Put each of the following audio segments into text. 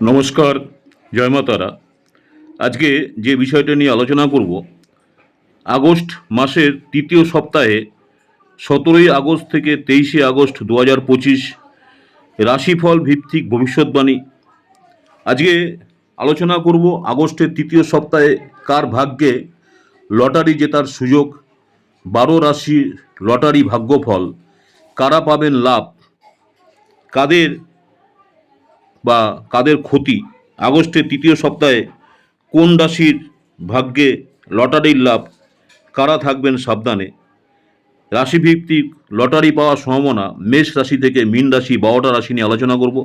নমস্কার, জয় মা তারা। আজকে যে বিষয়টা নিয়ে আলোচনা করব, আগস্ট মাসের তৃতীয় সপ্তাহে 17ই আগস্ট থেকে 23শে আগস্ট 2025 রাশিফল ভিত্তিক ভবিষ্যৎবাণী। আজকে আলোচনা করব আগস্টের তৃতীয় সপ্তাহে কার ভাগ্যে লটারি জেতার সুযোগ, 12 রাশির লটারি ভাগ্যফল, কারা পাবেন লাভ, কাদের কাদের ক্ষতি, আগস্টের তৃতীয় সপ্তাহে কোন রাশির ভাগ্যে লটারির লাভ, কারা থাকবেন সাবধানে, রাশিভিত্তিক লটারি পাওয়ার সম্ভাবনা মেষ রাশি থেকে মীন রাশি 12টা রাশি নিয়ে আলোচনা করব।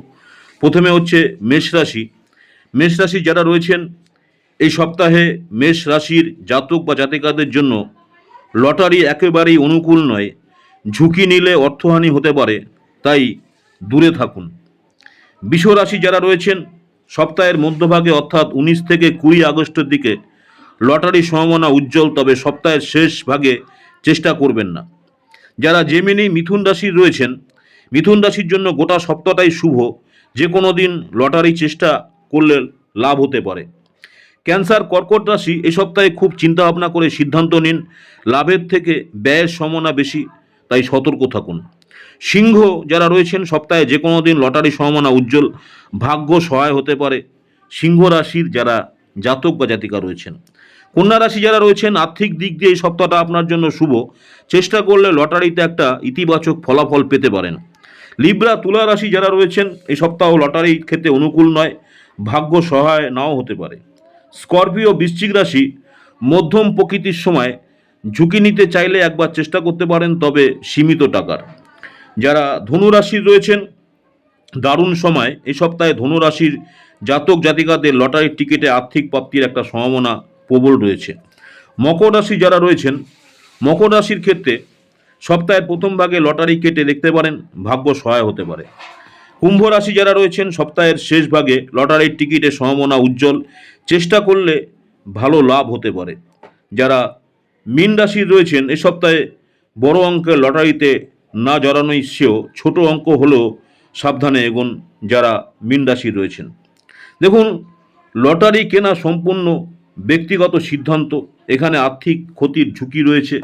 প্রথমে হচ্ছে মেষ রাশি। মেষ রাশি যারা রয়েছেন এই সপ্তাহে মেষ রাশির জাতক বা জাতিকাদের জন্য লটারি একেবারেই অনুকূল নয়। ঝুঁকি নিলে অর্থহানি হতে পারে, তাই দূরে থাকুন। বৃষ রাশি যারা রয়েছেন সপ্তাহের মধ্যভাগে অর্থাৎ 19 থেকে 20 আগস্টের দিকে লটারির সম্ভাবনা উজ্জ্বল, তবে সপ্তাহের শেষ ভাগে চেষ্টা করবেন না। যারা জেমিনি মিথুন রাশির রয়েছেন, মিথুন রাশির জন্য গোটা সপ্তাহটাই শুভ, যে কোনো দিন লটারি চেষ্টা করলে লাভ হতে পারে। ক্যান্সার কর্কট রাশি এই সপ্তাহে খুব চিন্তা ভাবনা করে সিদ্ধান্ত নিন, লাভের থেকে ব্যয়ের সম্ভাবনা বেশি, তাই সতর্ক থাকুন। সিংহ যারা রয়েছেন সপ্তাহে যে কোনো দিন লটারি সম্ভাবনা উজ্জ্বল, ভাগ্য সহায় হতে পারে। সিংহ রাশির যারা জাতক বা জাতিকা রয়েছেন। কন্যা রাশি যারা রয়েছেন আর্থিক দিক দিয়ে এই সপ্তাহটা আপনার জন্য শুভ, চেষ্টা করলে লটারিতে একটা ইতিবাচক ফলাফল পেতে পারেন। লিব্রা তুলা রাশি যারা রয়েছেন এই সপ্তাহ লটারি ক্ষেত্রে অনুকূল নয়, ভাগ্য সহায় নাও হতে পারে। স্করপিও বৃশ্চিক রাশি মধ্যম প্রকৃতির সময় ঝুঁকি নিতে চাইলে একবার চেষ্টা করতে পারেন, তবে সীমিত টাকার। যারা ধনু রাশির রয়েছেন দারুণ সময় এই সপ্তাহে ধনু রাশির জাতক জাতিকাদের লটারির টিকিটে আর্থিক প্রাপ্তির একটা সম্ভাবনা প্রবল রয়েছে। মকর রাশি যারা রয়েছেন, মকর রাশির ক্ষেত্রে সপ্তাহের প্রথম ভাগে লটারি কেটে দেখতে পারেন, ভাগ্য সহায় হতে পারে। কুম্ভ রাশি যারা রয়েছেন সপ্তাহের শেষ ভাগে লটারির টিকিটের সম্ভাবনা উজ্জ্বল, চেষ্টা করলে ভালো লাভ হতে পারে। যারা মীন রাশির রয়েছেন এই সপ্তাহে বড় অঙ্কের লটারিতে না জড়ানোই শ্রেয়, ছোট অঙ্ক হলেও সাবধানে এগোন যারা মীন রাশি রয়েছেন। দেখুন, লটারি কেনা সম্পূর্ণ ব্যক্তিগত সিদ্ধান্ত, এখানে আর্থিক ক্ষতির ঝুঁকি রয়েছে।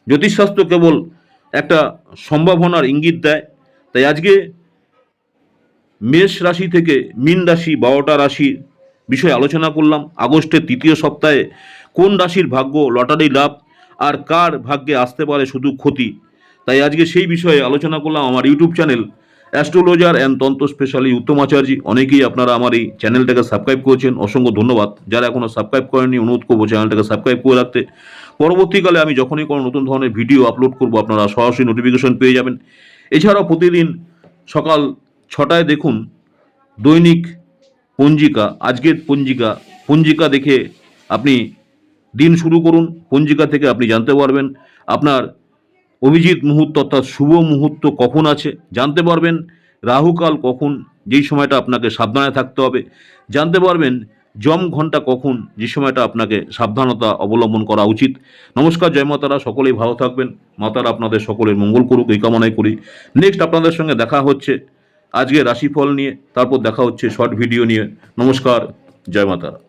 জ্যোতিষশাস্ত্র কেবল একটা সম্ভাবনার ইঙ্গিত দেয়, তাই আজকে মেষ রাশি থেকে মীন রাশি 12টা রাশির বিষয়ে আলোচনা করলাম। আগস্টের তৃতীয় সপ্তাহে কোন রাশির ভাগ্য লটারি লাভ আর কার ভাগ্যে আসতে পারে শুধু ক্ষতি, তাই আজকে সেই বিষয়ে আলোচনা করলাম। আমার ইউটিউব চ্যানেল অ্যাস্ট্রোলজার অ্যান্ড তন্ত্র স্পেশালি উত্তম আচার্য, অনেকেই আপনারা আমার এই চ্যানেলটাকে সাবস্ক্রাইব করেছেন, অসংখ্য ধন্যবাদ। যারা এখনও সাবস্ক্রাইব করেননি অনুরোধ করবো চ্যানেলটাকে সাবস্ক্রাইব করে রাখতে। পরবর্তীকালে আমি যখনই কোনো নতুন ধরনের ভিডিও আপলোড করব আপনারা সরাসরি নোটিফিকেশন পেয়ে যাবেন। এছাড়াও প্রতিদিন সকাল 6টায় দেখুন দৈনিক পঞ্জিকা, আজকের পঞ্জিকা দেখে আপনি দিন শুরু করুন। পঞ্জিকা থেকে আপনি জানতে পারবেন আপনার অভিজিৎ মুহূর্ত অর্থাৎ শুভ মুহূর্ত কখন আছে, জানতে পারবেন রাহুকাল কখন, যেই সময়টা আপনাকে সাবধানে থাকতে হবে, জানতে পারবেন যম ঘন্টা কখন, যে সময়টা আপনাকে সাবধানতা অবলম্বন করা উচিত। নমস্কার, জয় মাতারা, সকলেই ভালো থাকবেন। মাতারা আপনাদের সকলের মঙ্গল করুক এই কামনাই করি। নেক্সট আপনাদের সঙ্গে দেখা হচ্ছে আজকে রাশিফল নিয়ে, তারপর দেখা হচ্ছে শর্ট ভিডিও নিয়ে। নমস্কার, জয় মাতারা।